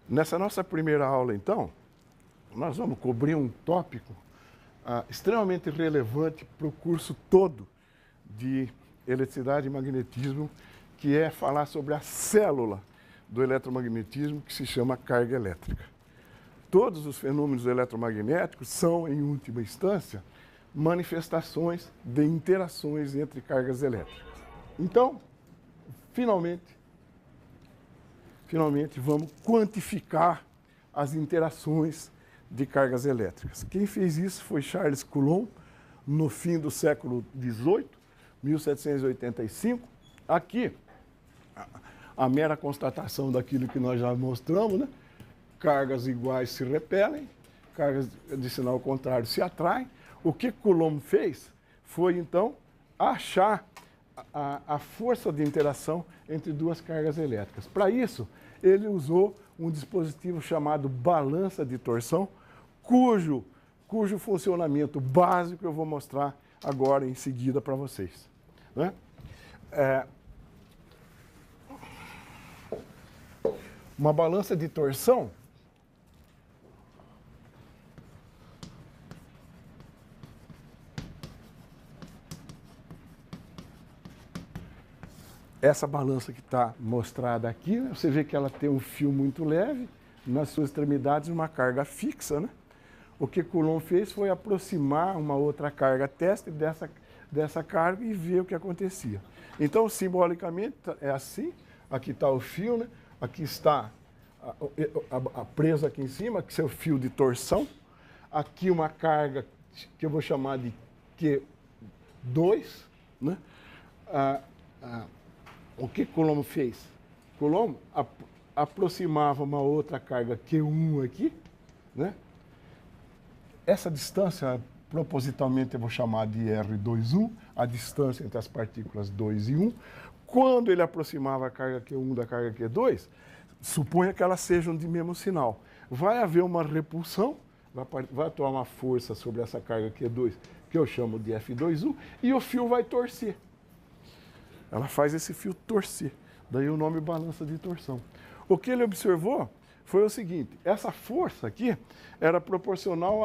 Nessa nossa primeira aula, então, nós vamos cobrir um tópico extremamente relevante para o curso todo de eletricidade e magnetismo, que é falar sobre a célula do eletromagnetismo, que se chama carga elétrica. Todos os fenômenos eletromagnéticos são, em última instância, manifestações de interações entre cargas elétricas. Então, finalmente vamos quantificar as interações de cargas elétricas. Quem fez isso foi Charles Coulomb, no fim do século XVIII, 1785. Aqui, a mera constatação daquilo que nós já mostramos, né? Cargas iguais se repelem, cargas de sinal contrário se atraem. O que Coulomb fez foi, então, achar a força de interação entre duas cargas elétricas. Para isso, ele usou um dispositivo chamado balança de torção, cujo funcionamento básico eu vou mostrar agora em seguida para vocês. Né? Uma balança de torção essa balança que está mostrada aqui, né? Você vê que ela tem um fio muito leve, nas suas extremidades uma carga fixa, né? O que Coulomb fez foi aproximar uma outra carga teste dessa carga e ver o que acontecia. Então, simbolicamente, é assim, aqui está o fio, né? Aqui está a presa aqui em cima, que é o fio de torção. Aqui uma carga que eu vou chamar de Q2, né? O que Coulomb fez? Coulomb aproximava uma outra carga Q1 aqui, né? Essa distância, propositalmente, eu vou chamar de R2,1, a distância entre as partículas 2 e 1. Quando ele aproximava a carga Q1 da carga Q2, suponha que elas sejam de mesmo sinal. Vai haver uma repulsão, vai atuar uma força sobre essa carga Q2, que eu chamo de F2,1, e o fio vai torcer. Ela faz esse fio torcer, daí o nome balança de torção. O que ele observou foi o seguinte, essa força aqui era proporcional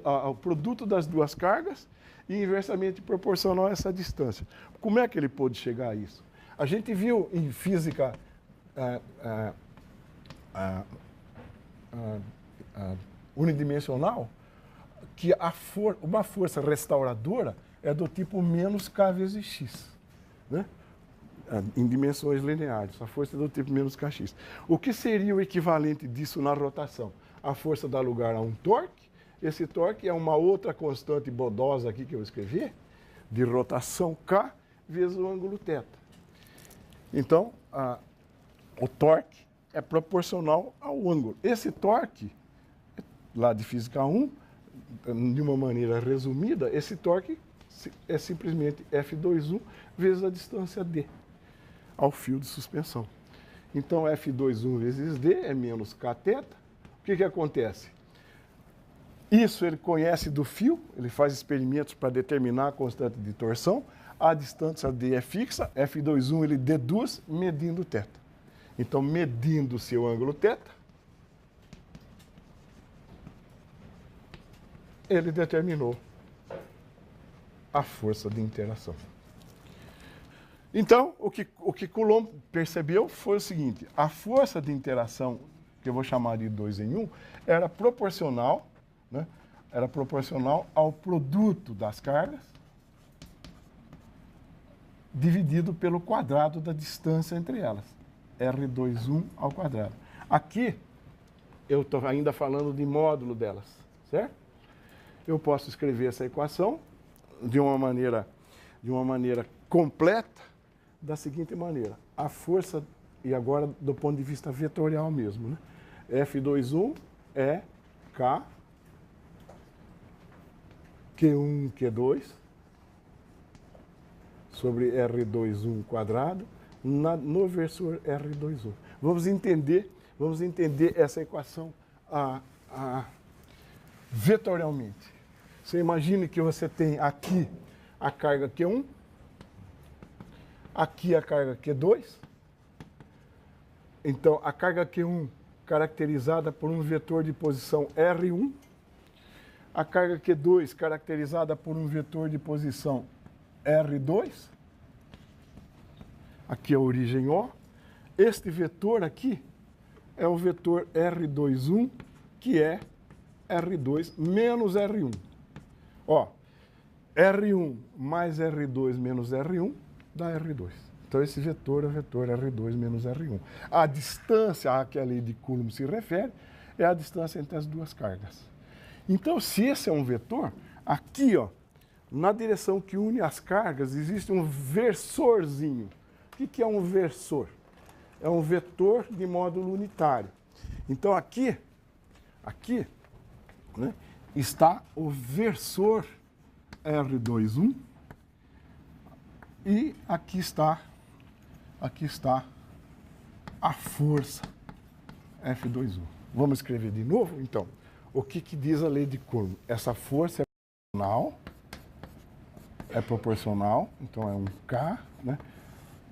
ao produto das duas cargas e inversamente proporcional a essa distância. Como é que ele pôde chegar a isso? A gente viu em física unidimensional que uma força restauradora é do tipo menos K vezes X. Né? Em dimensões lineares, a força é do tipo menos kx. O que seria o equivalente disso na rotação? A força dá lugar a um torque, esse torque é uma outra constante bodosa aqui que eu escrevi, de rotação K vezes o ângulo θ. Então, o torque é proporcional ao ângulo. Esse torque, lá de física 1, de uma maneira resumida, esse torque é simplesmente F2,1 vezes a distância D ao fio de suspensão. Então, F2,1 vezes D é menos Kθ. O que acontece? Isso ele conhece do fio, ele faz experimentos para determinar a constante de torção. A distância D é fixa, F2,1 ele deduz medindo θ. Então, medindo o seu ângulo θ, ele determinou a força de interação. Então, o que Coulomb percebeu foi o seguinte, a força de interação, que eu vou chamar de 2 em 1, era proporcional, né? Era proporcional ao produto das cargas dividido pelo quadrado da distância entre elas, R2,1 ao quadrado. Aqui, eu estou ainda falando de módulo delas, certo? Eu posso escrever essa equação de uma maneira completa, da seguinte maneira. A força, e agora do ponto de vista vetorial mesmo, né? F2,1 é K, Q1, Q2, sobre R2,1 quadrado, no versor R2,1. Vamos entender essa equação vetorialmente. Você imagine que você tem aqui a carga Q1, aqui a carga Q2. Então, a carga Q1 caracterizada por um vetor de posição R1. A carga Q2, caracterizada por um vetor de posição R2. Aqui é a origem O. Este vetor aqui é o vetor R21, que é R2 menos R1. Ó, R1 mais R2 menos R1 dá R2. Então, esse vetor é o vetor R2 menos R1. A distância a que a lei de Coulomb se refere é a distância entre as duas cargas. Então, se esse é um vetor, aqui, ó, na direção que une as cargas, existe um versorzinho. O que é um versor? É um vetor de módulo unitário. Então, aqui, né, está o versor R21 e aqui está a força F21. Vamos escrever de novo? Então, o que diz a lei de Coulomb? Essa força é proporcional, então é um K, né?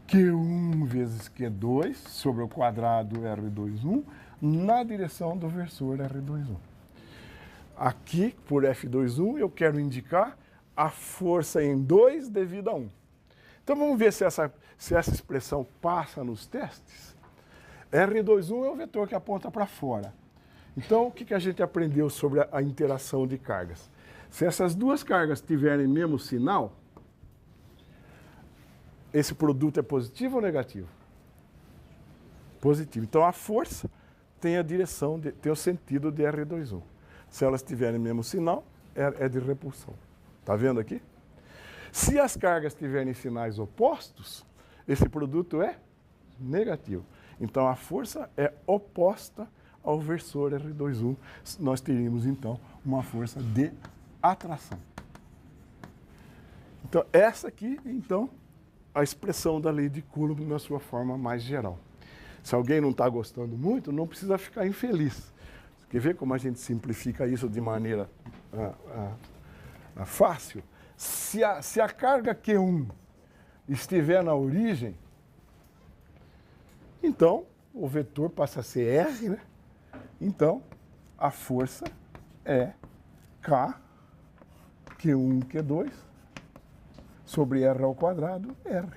Q1 vezes Q2 sobre o quadrado R21 na direção do versor R21. Aqui, por F21, eu quero indicar a força em 2 devido a 1. Então, vamos ver se essa expressão passa nos testes. R21 é o vetor que aponta para fora. Então, o que a gente aprendeu sobre a interação de cargas? Se essas duas cargas tiverem mesmo sinal, esse produto é positivo ou negativo? Positivo. Então, a força tem a direção, tem o sentido de R21. Se elas tiverem mesmo sinal, é de repulsão. Está vendo aqui? Se as cargas tiverem sinais opostos, esse produto é negativo. Então, a força é oposta ao versor R21. Nós teríamos, então, uma força de atração. Então, essa aqui, então, a expressão da lei de Coulomb na sua forma mais geral. Se alguém não está gostando muito, não precisa ficar infeliz. Quer ver como a gente simplifica isso de maneira fácil? Se a carga Q1 estiver na origem, então o vetor passa a ser R, né? Então a força é K, Q1, Q2, sobre R ao quadrado, R.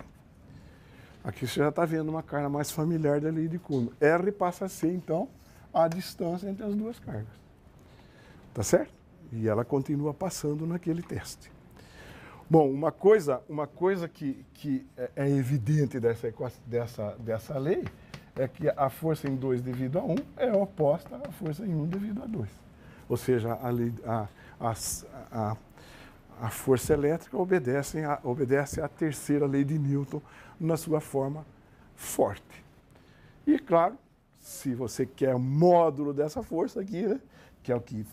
Aqui você já está vendo uma carga mais familiar da lei de Coulomb. R passa a ser, então, a distância entre as duas cargas. Tá certo? E ela continua passando naquele teste. Bom, uma coisa que é evidente dessa lei é que a força em 2 devido a 1 é oposta à força em 1 devido a 2. Ou seja, a força elétrica obedece à terceira lei de Newton na sua forma forte. E, claro, se você quer módulo dessa força aqui, né, que é o que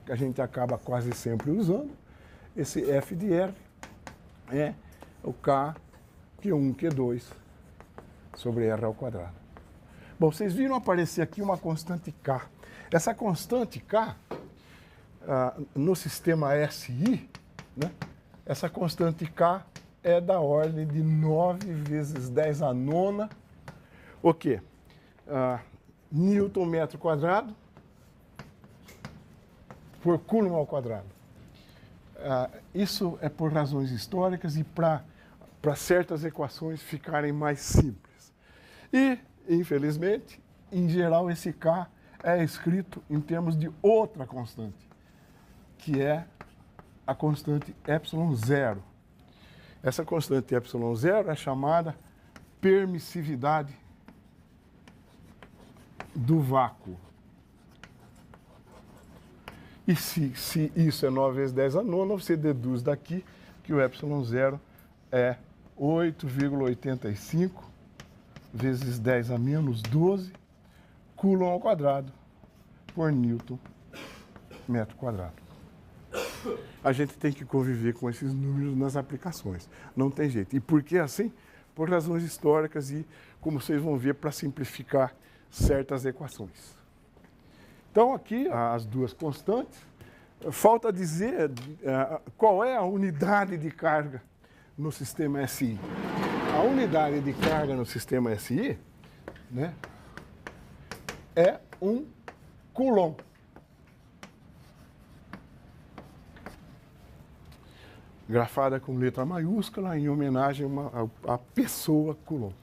a gente acaba quase sempre usando, esse F de R é o K, Q1, Q2 sobre R ao quadrado. Bom, vocês viram aparecer aqui uma constante K. Essa constante K, no sistema SI, né, essa constante K é da ordem de 9 vezes 10 a nona, o quê? Newton metro quadrado por Coulomb ao quadrado. Isso é por razões históricas e para certas equações ficarem mais simples. E, infelizmente, em geral, esse K é escrito em termos de outra constante, que é a constante ε0. Essa constante ε0 é chamada permissividade do vácuo. E se isso é 9 vezes 10 a nona, você deduz daqui que o ε0 é 8,85 vezes 10 a menos 12 Coulomb ao quadrado por Newton metro quadrado. A gente tem que conviver com esses números nas aplicações. Não tem jeito. E por que assim? Por razões históricas e, como vocês vão ver, para simplificar certas equações. Então, aqui, as duas constantes. Falta dizer qual é a unidade de carga no sistema SI. A unidade de carga no sistema SI, né, é 1 Coulomb. Grafada com letra maiúscula em homenagem à pessoa Coulomb.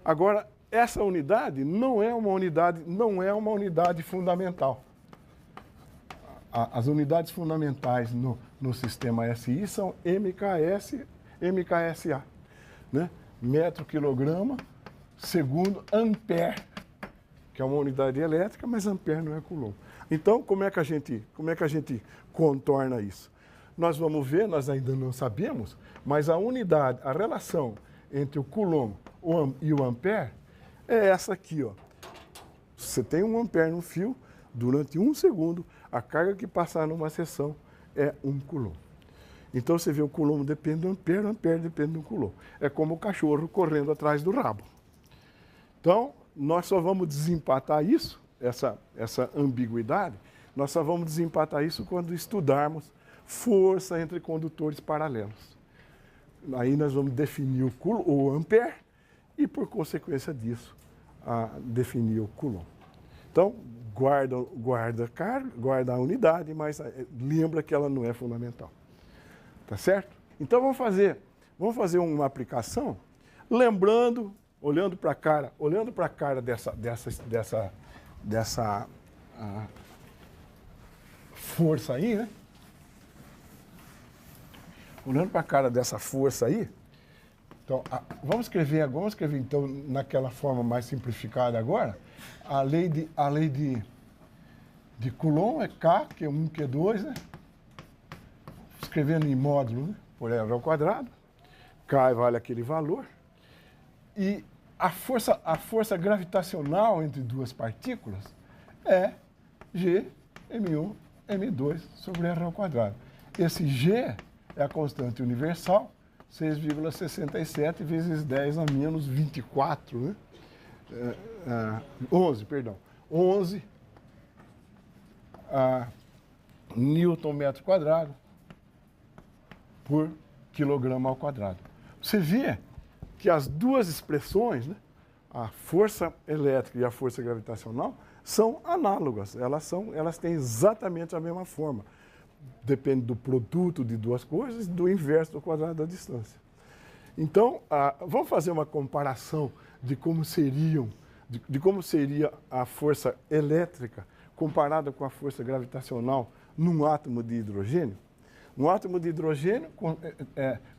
Agora, essa unidade não é uma unidade fundamental. As unidades fundamentais no sistema SI são MKS, MKSA, né? Metro, quilograma, segundo, ampere, que é uma unidade elétrica, mas ampere não é Coulomb. Então, como é que a gente contorna isso? Nós vamos ver, nós ainda não sabemos, mas a relação entre o Coulomb e o ampere é essa aqui, ó. Você tem 1 ampere no fio, durante 1 segundo, a carga que passar numa seção é 1 Coulomb. Então você vê o Coulomb depende do ampere, o ampere depende do Coulomb. É como o cachorro correndo atrás do rabo. Então, nós só vamos desempatar isso, essa ambiguidade, nós só vamos desempatar isso quando estudarmos força entre condutores paralelos. Aí nós vamos definir o ampere e, por consequência disso, definir o Coulomb. Então, guarda a unidade, mas lembra que ela não é fundamental. Tá certo? Então, vamos fazer uma aplicação, lembrando, olhando para a cara dessa força aí, né? Olhando para a cara dessa força aí, então, vamos escrever então naquela forma mais simplificada agora. A lei de Coulomb é K, Q1, Q2, né? Escrevendo em módulo, né? Por R ao quadrado. K vale aquele valor. E a força gravitacional entre duas partículas é G, M1, M2 sobre R ao quadrado. Esse G é a constante universal, 6,67 vezes 10 a menos 24, né? 11 Newton metro quadrado por quilograma ao quadrado. Você vê que as duas expressões, né, a força elétrica e a força gravitacional, são análogas. Elas têm exatamente a mesma forma. Depende do produto de duas coisas, do inverso do quadrado da distância. Então, vamos fazer uma comparação de como seria a força elétrica comparada com a força gravitacional num átomo de hidrogênio. Um átomo de hidrogênio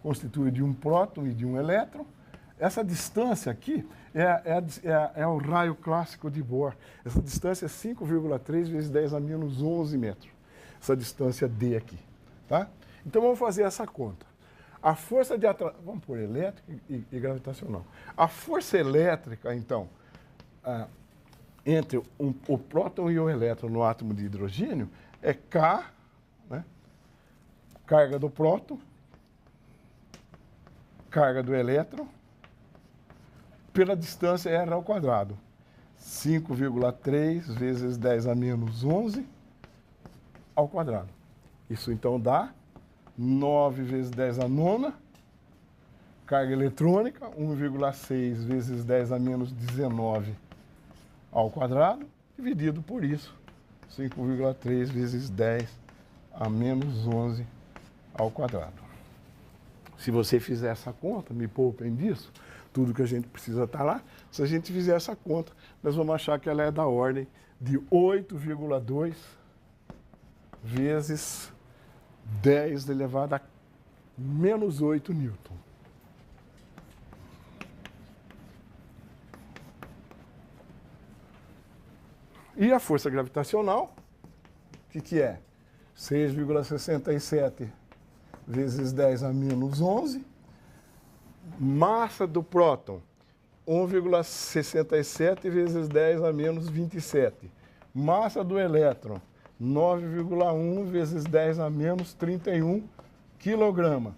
constitui de um próton e de um elétron. Essa distância aqui é o raio clássico de Bohr. Essa distância é 5,3 vezes 10 a menos 11 metros. Essa distância D aqui, tá? Então, vamos fazer essa conta. A força de atração, vamos por elétrica e gravitacional. A força elétrica, então, entre o próton e o elétron no átomo de hidrogênio é K, né? Carga do próton, carga do elétron, pela distância R ao quadrado. 5,3 vezes 10 a menos 11 ao quadrado. Isso então dá 9 vezes 10 a nona, carga eletrônica, 1,6 vezes 10 a menos 19 ao quadrado, dividido por isso, 5,3 vezes 10 a menos 11 ao quadrado. Se você fizer essa conta, me poupem disso, tudo que a gente precisa estar lá, se a gente fizer essa conta, nós vamos achar que ela é da ordem de 8,2 vezes 10 elevado a menos 8 newton. E a força gravitacional, o que é? 6,67 vezes 10 a menos 11. Massa do próton, 1,67 vezes 10 a menos 27. Massa do elétron, 9,1 vezes 10 a menos 31 quilograma.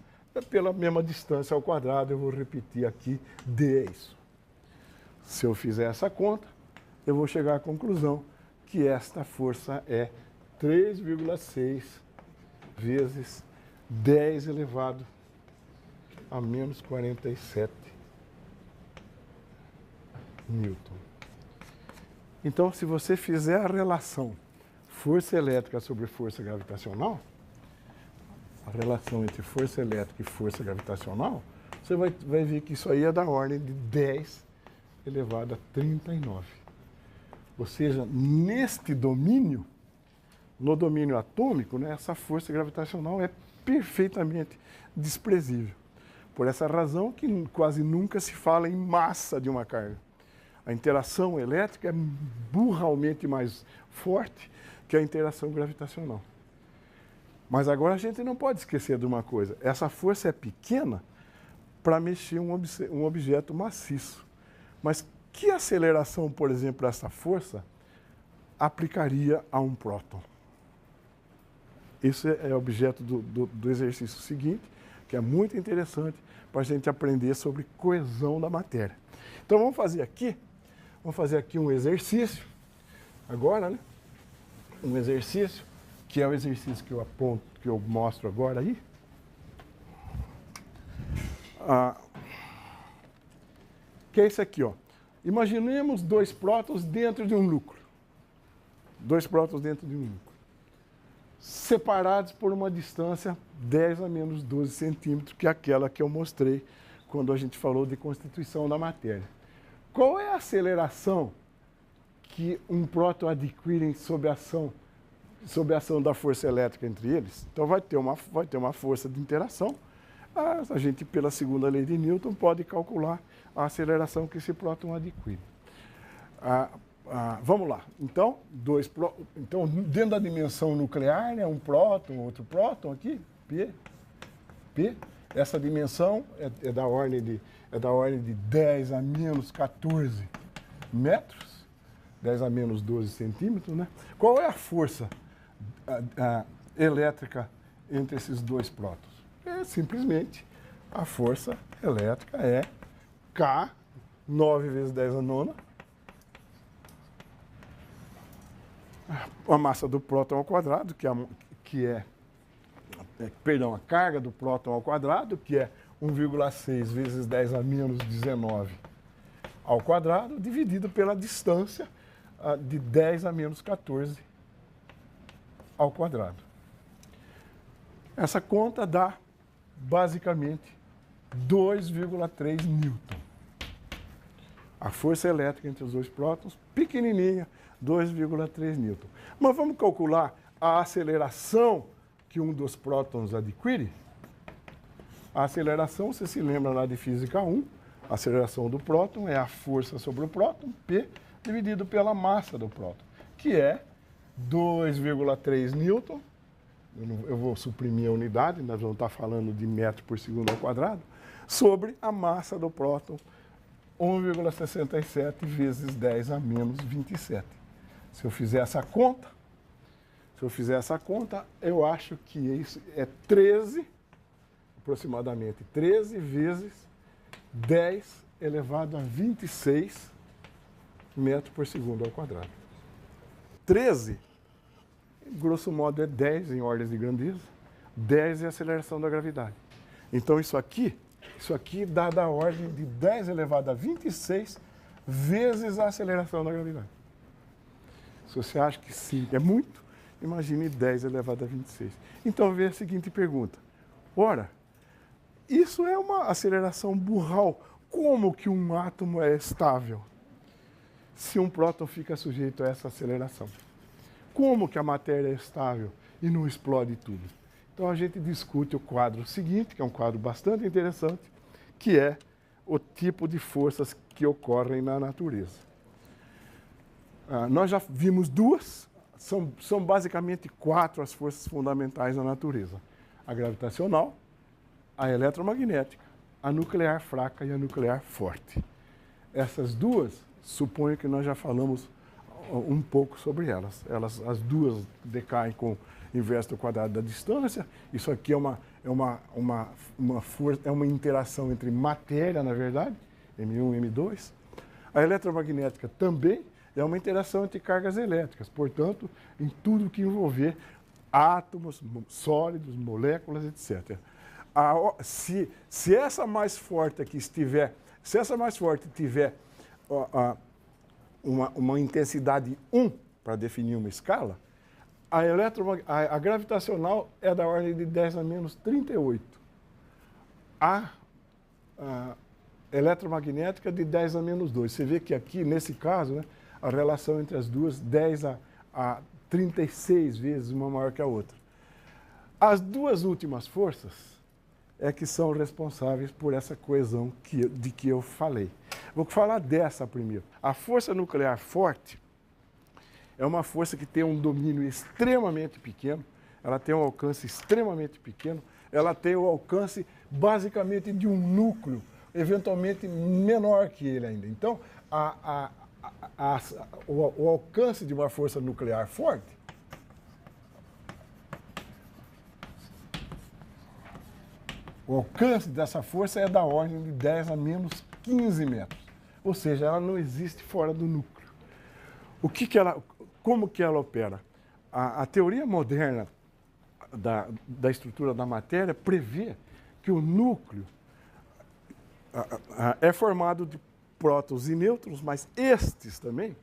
Pela mesma distância ao quadrado, eu vou repetir aqui, D é isso. Se eu fizer essa conta, eu vou chegar à conclusão que esta força é 3,6 vezes 10 elevado a menos 47 newton. Então, se você fizer a relação força elétrica sobre força gravitacional, a relação entre força elétrica e força gravitacional, você vai ver que isso aí é da ordem de 10 elevado a 39. Ou seja, neste domínio, no domínio atômico, né, essa força gravitacional é perfeitamente desprezível. Por essa razão que quase nunca se fala em massa de uma carga. A interação elétrica é burralmente mais forte que a interação gravitacional. Mas agora a gente não pode esquecer de uma coisa. Essa força é pequena para mexer um objeto maciço. Mas que aceleração, por exemplo, essa força aplicaria a um próton? Esse é objeto do exercício seguinte, que é muito interessante para a gente aprender sobre coesão da matéria. Então vamos fazer aqui um exercício, agora, né? Um exercício, que é o exercício que eu aponto, que eu mostro agora aí. Que é esse aqui, ó. Imaginemos dois prótons dentro de um núcleo. Dois prótons dentro de um núcleo. Separados por uma distância 10 a menos 12 centímetros, que é aquela que eu mostrei quando a gente falou de constituição da matéria. Qual é a aceleração que um próton adquire sob a ação da força elétrica entre eles? Então vai ter uma força de interação. A gente, pela segunda lei de Newton, pode calcular a aceleração que esse próton adquire. Vamos lá. Então, dentro da dimensão nuclear, né, um próton, outro próton aqui, P. Essa dimensão é da ordem de 10 a menos 14 metros, 10 a menos 12 centímetros, né? Qual é a força elétrica entre esses dois prótons? Simplesmente a força elétrica é K, 9 vezes 10 a nona, a massa do próton ao quadrado, a carga do próton ao quadrado, que é 1,6 vezes 10 a menos 19 ao quadrado, dividido pela distância de 10 a menos 14 ao quadrado. Essa conta dá, basicamente, 2,3 newton. A força elétrica entre os dois prótons, pequenininha, 2,3 newton. Mas vamos calcular a aceleração que um dos prótons adquire? A aceleração, você se lembra lá de Física 1, a aceleração do próton é a força sobre o próton, P, dividido pela massa do próton, que é 2,3 newton. Eu vou suprimir a unidade, nós vamos estar falando de metro por segundo ao quadrado, sobre a massa do próton, 1,67 vezes 10 a menos 27. Se eu fizer essa conta, eu acho que isso é 13, aproximadamente 13 vezes 10 elevado a 26 metros por segundo ao quadrado. 13, grosso modo, é 10 em ordens de grandeza. 10 é a aceleração da gravidade. Então isso aqui dá da ordem de 10 elevado a 26 vezes a aceleração da gravidade. Se você acha que 5 é muito, imagine 10 elevado a 26. Então vem a seguinte pergunta. Ora, isso é uma aceleração burral. Como que um átomo é estável se um próton fica sujeito a essa aceleração? Como que a matéria é estável e não explode tudo? Então a gente discute o quadro seguinte, que é um quadro bastante interessante, que é o tipo de forças que ocorrem na natureza. Nós já vimos duas, são basicamente 4 as forças fundamentais na natureza. A gravitacional, a eletromagnética, a nuclear fraca e a nuclear forte. Essas duas, suponho que nós já falamos um pouco sobre elas. As duas decaem com inverso do quadrado da distância. Isso aqui é uma interação entre matéria, na verdade, M1 e M2. A eletromagnética também é uma interação entre cargas elétricas, portanto, em tudo que envolver átomos, sólidos, moléculas, etc. Se essa mais forte aqui estiver, se essa mais forte tiver uma intensidade 1 para definir uma escala, a gravitacional é da ordem de 10 a menos 38. A eletromagnética de 10 a menos 2. Você vê que aqui, nesse caso, né, a relação entre as duas, 10 a 36 vezes uma maior que a outra. As duas últimas forças é que são responsáveis por essa coesão de que eu falei. Vou falar dessa primeiro. A força nuclear forte é uma força que tem um domínio extremamente pequeno, ela tem um alcance extremamente pequeno, ela tem o alcance basicamente de um núcleo, eventualmente menor que ele ainda. Então, o alcance de uma força nuclear forte o alcance dessa força é da ordem de 10 a menos 15 metros. Ou seja, ela não existe fora do núcleo. Como que ela opera? A teoria moderna da estrutura da matéria prevê que o núcleo é formado de prótons e nêutrons, mas estes também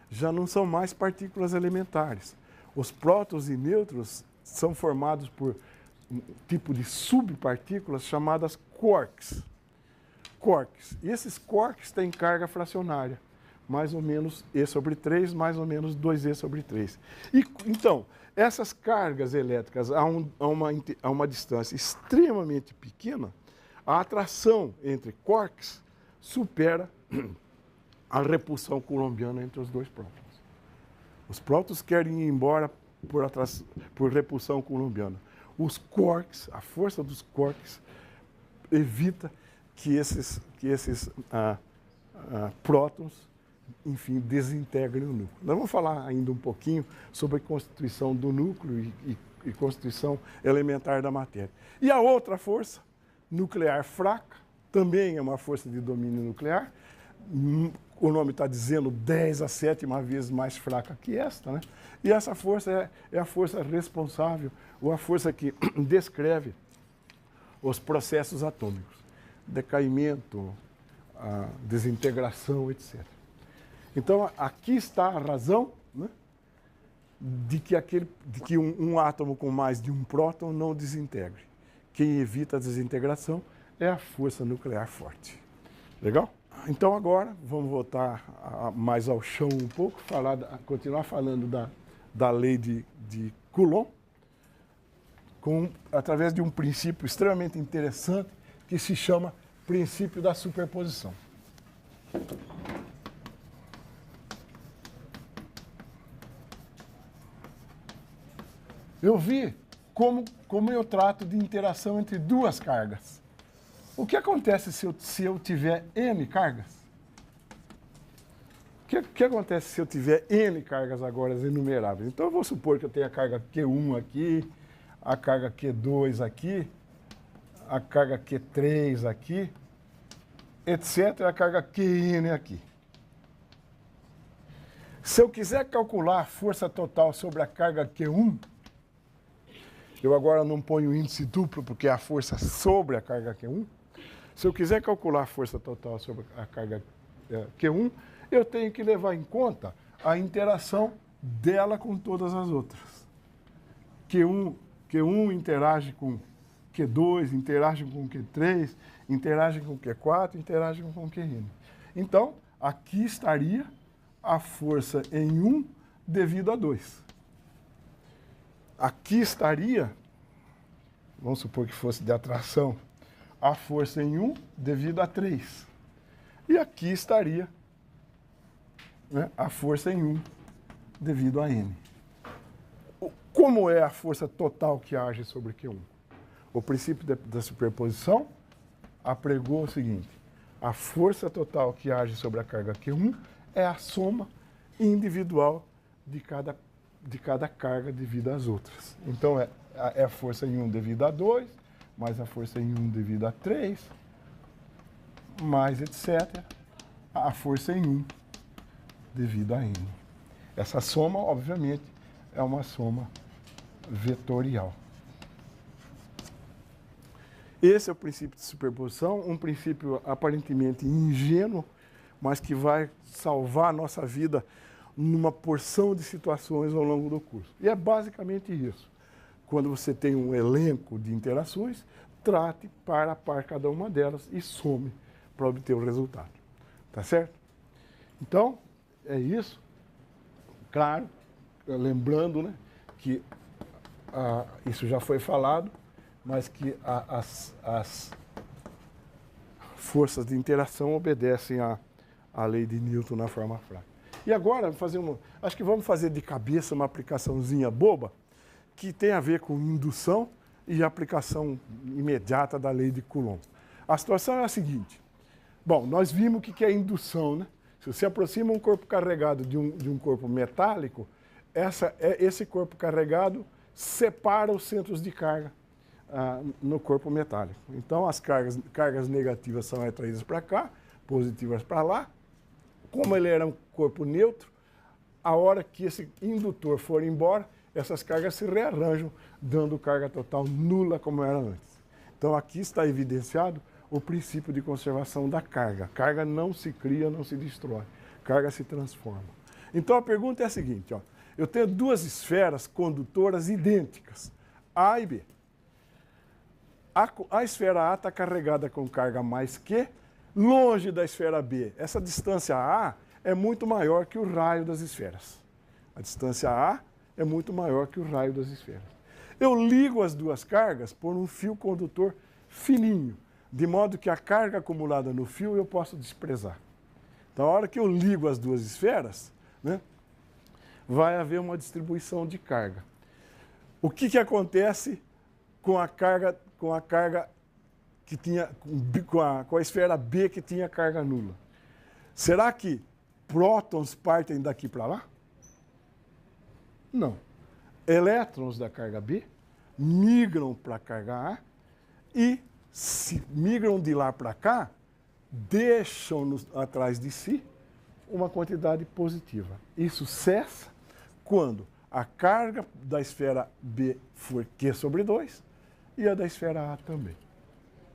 já não são mais partículas elementares. Os prótons e nêutrons são formados por um tipo de subpartículas chamadas quarks. E esses quarks têm carga fracionária, mais ou menos E sobre 3, mais ou menos 2E sobre 3. Então, essas cargas elétricas a uma distância extremamente pequena, a atração entre quarks supera a repulsão coulombiana entre os dois prótons. Os prótons querem ir embora por repulsão coulombiana. Os quarks, a força dos quarks, evita que esses prótons, enfim, desintegrem o núcleo. Nós vamos falar ainda um pouquinho sobre a constituição do núcleo e constituição elementar da matéria. E a outra força, nuclear fraca, também é uma força de domínio nuclear. O nome está dizendo 10 a 7ª vez mais fraca que esta, né? E essa força é a força responsável, ou a força que descreve os processos atômicos. Decaimento, a desintegração, etc. Então, aqui está a razão, né, de que um átomo com mais de um próton não desintegre. Quem evita a desintegração é a força nuclear forte. Legal? Então, agora, vamos voltar mais ao chão um pouco, continuar falando da lei de Coulomb, através de um princípio extremamente interessante que se chama princípio da superposição. Eu vi como eu trato de interação entre duas cargas. O que acontece se eu tiver N cargas? O que acontece se eu tiver N cargas agora enumeráveis? Então, eu vou supor que eu tenho a carga Q1 aqui, a carga Q2 aqui, a carga Q3 aqui, etc., a carga Qn aqui. Se eu quiser calcular a força total sobre a carga Q1, eu agora não ponho índice duplo, porque é a força sobre a carga Q1. Se eu quiser calcular a força total sobre a carga Q1, eu tenho que levar em conta a interação dela com todas as outras. Q1 interage com Q2, interage com Q3, interage com Q4, interage com Qn. Então, aqui estaria a força em 1 devido a 2. Aqui estaria, vamos supor que fosse de atração, a força em 1 devido a 3. E aqui estaria, né, a força em 1 devido a N. Como é a força total que age sobre Q1? O princípio da superposição apregou o seguinte: a força total que age sobre a carga Q1 é a soma individual de cada carga devido às outras. Então, é a força em 1 devido a 2, mais a força em 1 devido a 3, mais etc., a força em 1 devido a N. Essa soma, obviamente, é uma soma vetorial. Esse é o princípio de superposição, um princípio aparentemente ingênuo, mas que vai salvar a nossa vida numa porção de situações ao longo do curso. E é basicamente isso. Quando você tem um elenco de interações, trate par a par cada uma delas e some para obter o resultado. Tá certo? Então, é isso. Claro, lembrando, né, que isso já foi falado, mas que as forças de interação obedecem à lei de Newton na forma fraca. E agora, acho que vamos fazer de cabeça uma aplicaçãozinha boba, que tem a ver com indução e aplicação imediata da lei de Coulomb. A situação é a seguinte. Bom, nós vimos o que é indução, né? Se você aproxima um corpo carregado de um corpo metálico, esse corpo carregado separa os centros de carga no corpo metálico. Então, as cargas negativas são atraídas para cá, positivas para lá. Como ele era um corpo neutro, a hora que esse indutor for embora, essas cargas se rearranjam, dando carga total nula como era antes. Então, aqui está evidenciado o princípio de conservação da carga. Carga não se cria, não se destrói. Carga se transforma. Então, a pergunta é a seguinte, ó. Eu tenho duas esferas condutoras idênticas, A e B. A esfera A está carregada com carga mais Q, longe da esfera B. Essa distância A é muito maior que o raio das esferas. A distância A é muito maior que o raio das esferas. Eu ligo as duas cargas por um fio condutor fininho, de modo que a carga acumulada no fio eu posso desprezar. Então, a hora que eu ligo as duas esferas, né, vai haver uma distribuição de carga. O que acontece com a carga que tinha, com a esfera B que tinha carga nula? Será que prótons partem daqui para lá? Não. Elétrons da carga B migram para a carga A e, se migram de lá para cá, deixam atrás de si uma quantidade positiva. Isso cessa quando a carga da esfera B for Q sobre 2 e a da esfera A também.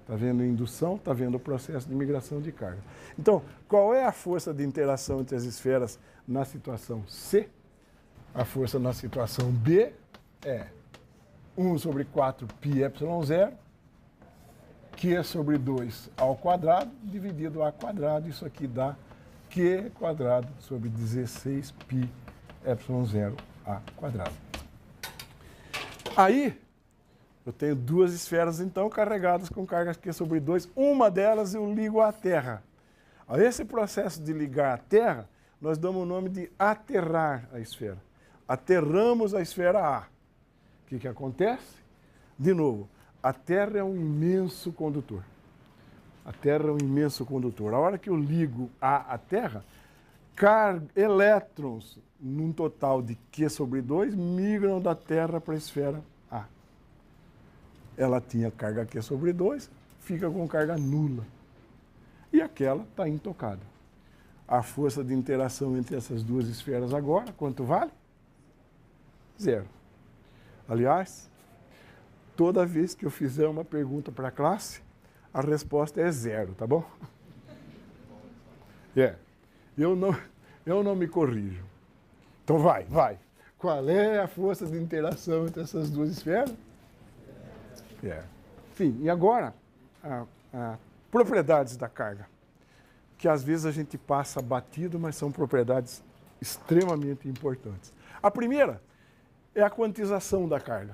Está vendo a indução? Está vendo o processo de migração de carga. Então, qual é a força de interação entre as esferas na situação C? A força na situação B é 1 sobre 4 πε0, Q sobre 2 ao quadrado, dividido A quadrado. Isso aqui dá Q quadrado sobre 16 πε0 A quadrado. Aí, eu tenho duas esferas, então, carregadas com cargas Q sobre 2. Uma delas eu ligo à Terra. A esse processo de ligar à Terra, nós damos o nome de aterrar a esfera. Aterramos a esfera A. O que acontece? De novo, a Terra é um imenso condutor. A Terra é um imenso condutor. A hora que eu ligo A à Terra, elétrons, num total de Q sobre 2, migram da Terra para a esfera A. Ela tinha carga Q sobre 2, fica com carga nula. E aquela está intocada. A força de interação entre essas duas esferas agora, quanto vale? 0. Aliás, toda vez que eu fizer uma pergunta para a classe, a resposta é 0, tá bom? Eu não me corrijo. Então vai. Qual é a força de interação entre essas duas esferas? Enfim, e agora, propriedades da carga, que às vezes a gente passa batido, mas são propriedades extremamente importantes. A primeira é a quantização da carga.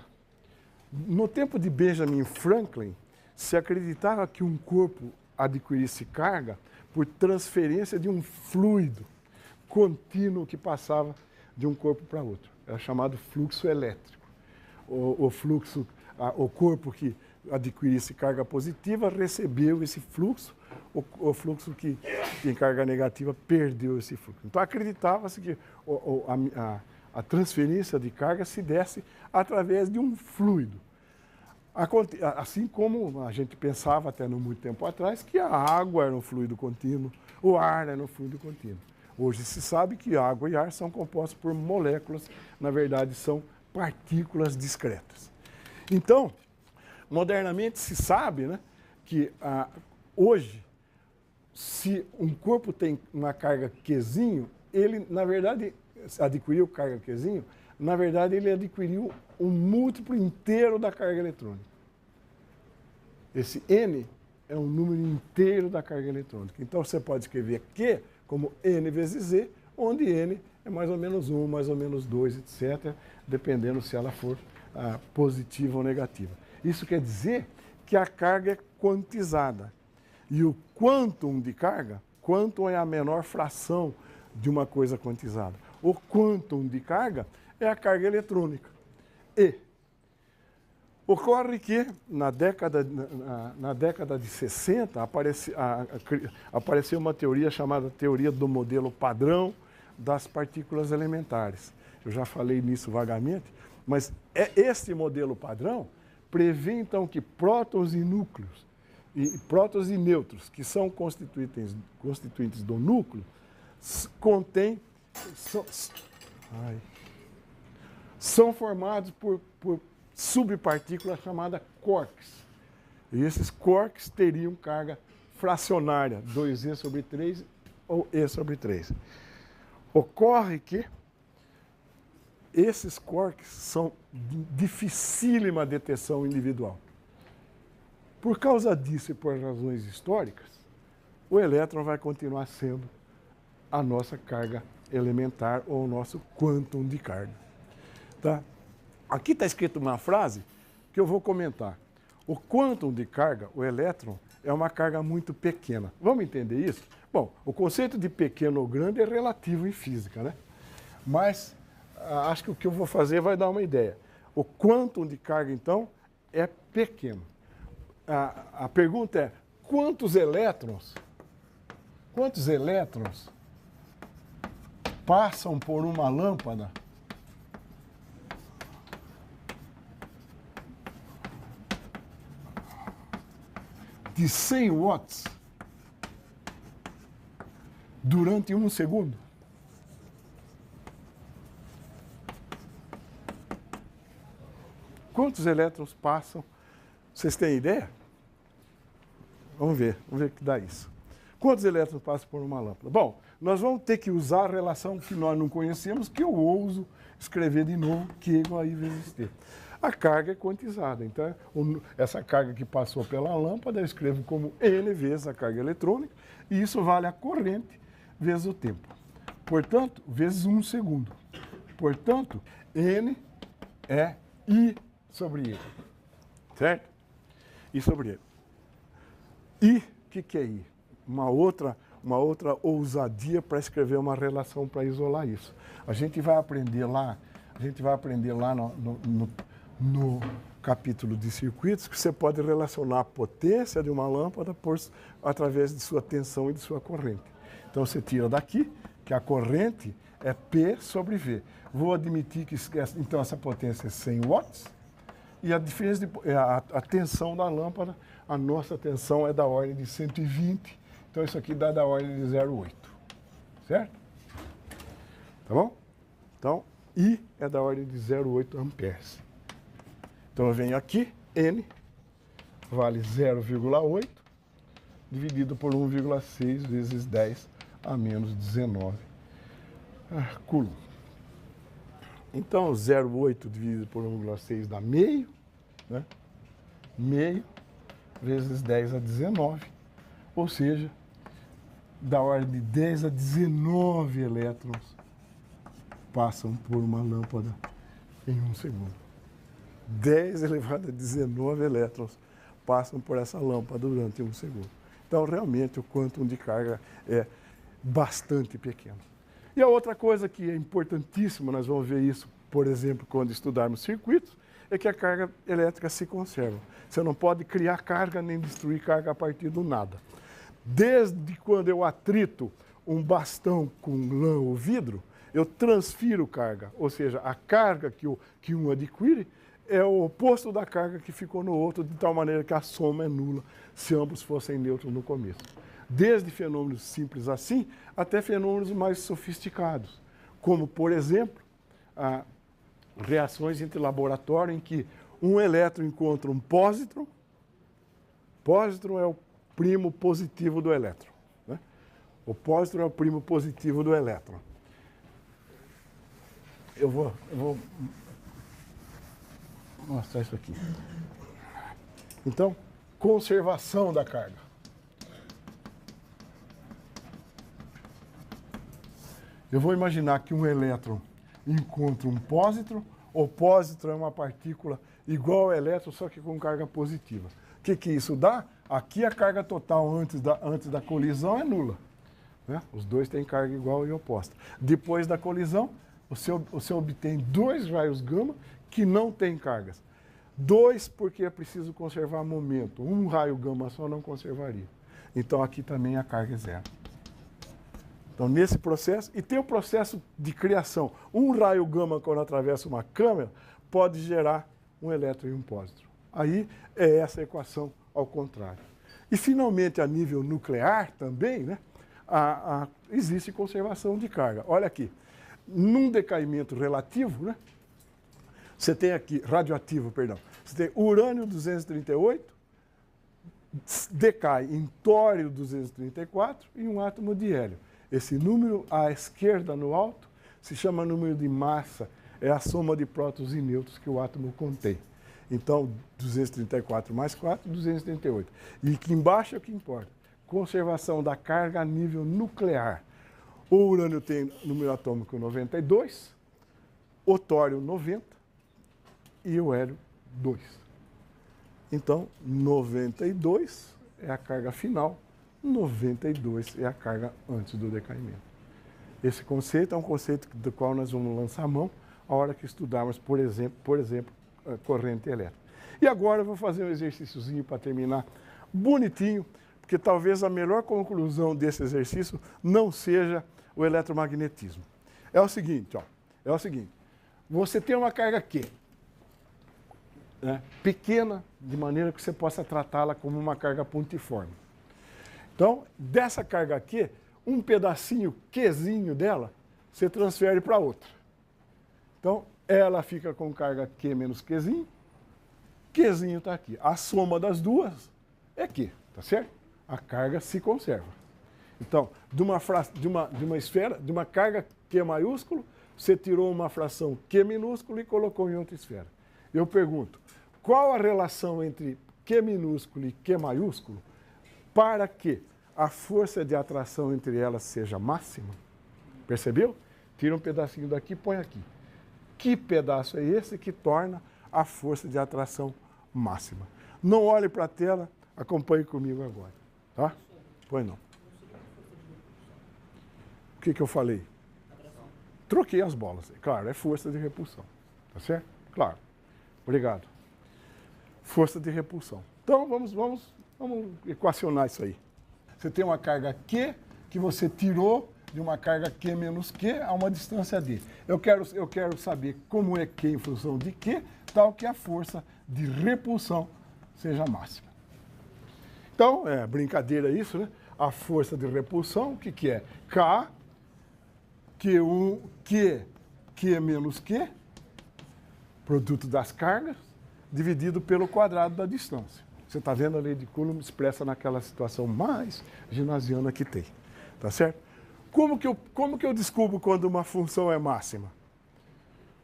No tempo de Benjamin Franklin, se acreditava que um corpo adquirisse carga por transferência de um fluido contínuo que passava de um corpo para outro. Era chamado fluxo elétrico. O corpo que adquirisse carga positiva recebeu esse fluxo, o fluxo que tem carga negativa perdeu esse fluxo. Então acreditava-se que a transferência de carga se desse através de um fluido. Assim como a gente pensava até não muito tempo atrás que a água era um fluido contínuo, o ar era um fluido contínuo. Hoje se sabe que água e ar são compostos por moléculas, na verdade são partículas discretas. Então, modernamente se sabe, né, que hoje se um corpo tem uma carga Qzinho, ele, na verdade, adquiriu carga Qzinho, na verdade, ele adquiriu um múltiplo inteiro da carga eletrônica. Esse N é um número inteiro da carga eletrônica. Então, você pode escrever Q como N vezes Z, onde N é mais ou menos 1, mais ou menos 2, etc., dependendo se ela for positiva ou negativa. Isso quer dizer que a carga é quantizada. E o quantum de carga, quantum é a menor fração de uma coisa quantizada. O quantum de carga é a carga eletrônica. E ocorre que na década de 60 apareceu uma teoria chamada teoria do modelo padrão das partículas elementares. Eu já falei nisso vagamente, mas esse modelo padrão prevê então que prótons e núcleos, prótons e nêutrons, que são constituintes do núcleo, são formados por subpartículas chamadas quarks. E esses quarks teriam carga fracionária, 2e sobre 3 ou e sobre 3. Ocorre que esses quarks são de dificílima detecção individual. Por causa disso e por razões históricas, o elétron vai continuar sendo a nossa carga elementar ou o nosso quantum de carga. Tá? Aqui está escrito uma frase que eu vou comentar. O quantum de carga, o elétron, é uma carga muito pequena. Vamos entender isso? Bom, o conceito de pequeno ou grande é relativo em física, né? Mas acho que o que eu vou fazer vai dar uma ideia. O quantum de carga, então, é pequeno. A pergunta é, quantos elétrons passam por uma lâmpada de 100 watts durante 1 segundo? Quantos elétrons passam? Vocês têm ideia? Vamos ver o que dá isso. Quantos elétrons passam por uma lâmpada? Bom, nós vamos ter que usar a relação que nós não conhecemos, que eu ouso escrever de novo, Q igual a I vezes T. A carga é quantizada, então essa carga que passou pela lâmpada eu escrevo como N vezes a carga eletrônica, e isso vale a corrente vezes o tempo. Portanto, vezes 1 segundo. Portanto, N é I sobre E. Certo? I sobre E. I, o que é I? Uma outra ousadia para escrever uma relação para isolar isso. A gente vai aprender lá no capítulo de circuitos que você pode relacionar a potência de uma lâmpada através de sua tensão e de sua corrente. Então você tira daqui que a corrente é P sobre V. Vou admitir que então essa potência é 100 watts e a diferença a tensão da lâmpada, a nossa tensão é da ordem de 120. Então isso aqui dá da ordem de 0,8. Certo? Tá bom? Então, I é da ordem de 0,8 amperes. Então eu venho aqui, N vale 0,8 dividido por 1,6 vezes 10 a menos 19 coulomb. Então 0,8 dividido por 1,6 dá meio, né? Meio vezes 10 a 19, ou seja, da ordem de 10 a 19 elétrons passam por uma lâmpada em 1 segundo. 10 elevado a 19 elétrons passam por essa lâmpada durante 1 segundo. Então, realmente, o quantum de carga é bastante pequeno. E a outra coisa que é importantíssima, nós vamos ver isso, por exemplo, quando estudarmos circuitos, é que a carga elétrica se conserva. Você não pode criar carga nem destruir carga a partir do nada. Desde quando eu atrito um bastão com lã ou vidro, eu transfiro carga, ou seja, a carga que um adquire é o oposto da carga que ficou no outro, de tal maneira que a soma é nula se ambos fossem neutros no começo. Desde fenômenos simples assim, até fenômenos mais sofisticados, como, por exemplo, reações entre laboratório em que um elétron encontra um pósitron. Pósitron é o primo positivo do elétron, O pósitron é o primo positivo do elétron. Eu vou mostrar isso aqui. Então, conservação da carga. Eu vou imaginar que um elétron encontra um pósitron. O pósitron é uma partícula igual ao elétron, só que com carga positiva. O que isso dá? Aqui a carga total antes da colisão é nula. Né? Os dois têm carga igual e oposta. Depois da colisão, você obtém dois raios gama que não têm cargas. Dois, porque é preciso conservar momento. Um raio gama só não conservaria. Então aqui também a carga é zero. Então, nesse processo, e tem o processo de criação. Um raio gama, quando atravessa uma câmara, pode gerar um elétron e um pósitron. Aí é essa equação ao contrário. E, finalmente, a nível nuclear também, né, existe conservação de carga. Olha aqui, num decaimento relativo, né, você tem aqui, radioativo, perdão, você tem urânio 238, decai em tório 234 e um átomo de hélio. Esse número à esquerda no alto se chama número de massa, é a soma de prótons e nêutrons que o átomo contém. Então, 234 mais 4, 238. E aqui embaixo é o que importa. Conservação da carga a nível nuclear. O urânio tem número atômico 92, o tório 90 e o hélio 2. Então, 92 é a carga final. 92 é a carga antes do decaimento. Esse conceito é um conceito do qual nós vamos lançar mão a hora que estudarmos, por exemplo, corrente elétrica. E agora eu vou fazer um exercíciozinho para terminar bonitinho, porque talvez a melhor conclusão desse exercício não seja o eletromagnetismo. É o seguinte, você tem uma carga Q, né, pequena, de maneira que você possa tratá-la como uma carga pontiforme. Então, dessa carga aqui, um pedacinho Qzinho dela, você transfere para outra. Então, ela fica com carga Q menos Qzinho, Qzinho está aqui. A soma das duas é Q, tá certo? A carga se conserva. Então, de uma esfera, de uma carga Q maiúsculo, você tirou uma fração Q minúsculo e colocou em outra esfera. Eu pergunto, qual a relação entre Q minúsculo e Q maiúsculo para que a força de atração entre elas seja máxima? Percebeu? Tira um pedacinho daqui e põe aqui. Que pedaço é esse que torna a força de atração máxima? Não olhe para a tela, acompanhe comigo agora. Tá? Pois não. O que eu falei? Troquei as bolas. Claro, é força de repulsão. Tá certo? Claro. Obrigado. Força de repulsão. Então, vamos equacionar isso aí. Você tem uma carga Q que você tirou de uma carga Q menos Q a uma distância D. Eu quero saber como é Q em função de Q, tal que a força de repulsão seja máxima. Então, é brincadeira isso, né? A força de repulsão, o que é? K, Q1, Q menos Q, produto das cargas, dividido pelo quadrado da distância. Você está vendo a lei de Coulomb expressa naquela situação mais ginasiana que tem. Tá certo? Como que eu descubro quando uma função é máxima?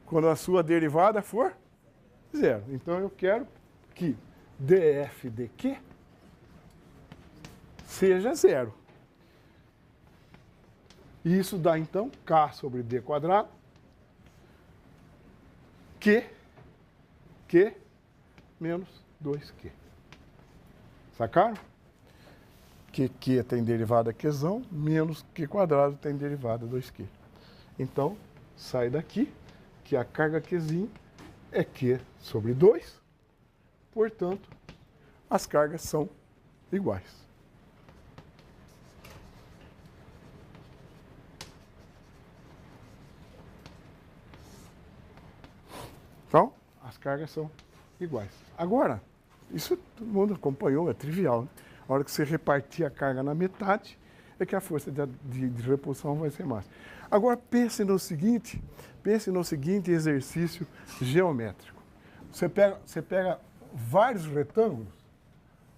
Quando a sua derivada for zero. Então eu quero que df de Q seja zero. E isso dá então K sobre D quadrado, Q menos 2Q. Sacaram? Que Q tem derivada Qzão, menos Q quadrado tem derivada 2Q. Então, sai daqui que a carga Qzinho é Q sobre 2, portanto, as cargas são iguais. Então, as cargas são iguais. Agora, isso todo mundo acompanhou, é trivial, né? A hora que você repartir a carga na metade, é que a força de repulsão vai ser máxima. Agora, pense no seguinte exercício geométrico. Você pega vários retângulos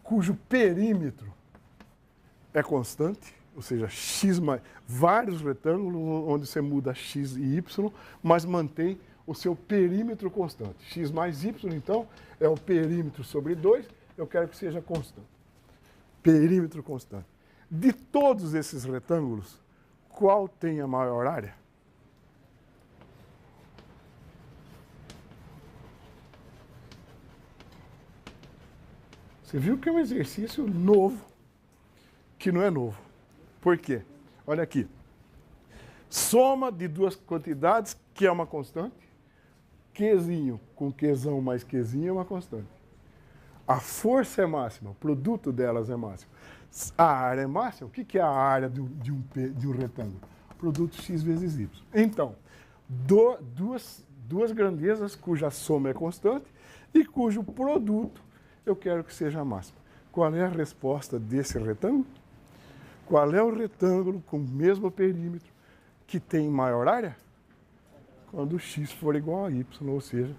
cujo perímetro é constante, ou seja, x mais vários retângulos onde você muda x e y, mas mantém o seu perímetro constante. X mais y, então, é o perímetro sobre 2, eu quero que seja constante. Perímetro constante. De todos esses retângulos, qual tem a maior área? Você viu que é um exercício novo, que não é novo. Por quê? Olha aqui. Soma de duas quantidades, que é uma constante. Qzinho com Qzão mais Qzinho é uma constante. A força é máxima, o produto delas é máximo. A área é máxima. O que é a área de um retângulo? Produto x vezes y. Então, duas grandezas cuja soma é constante e cujo produto eu quero que seja máximo. Qual é a resposta desse retângulo? Qual é o retângulo com o mesmo perímetro que tem maior área? Quando x for igual a y, ou seja,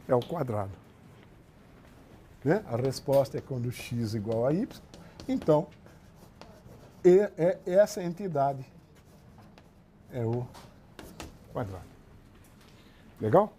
é o quadrado. Né? A resposta é quando x é igual a y. Então, essa entidade é o quadrado. Legal?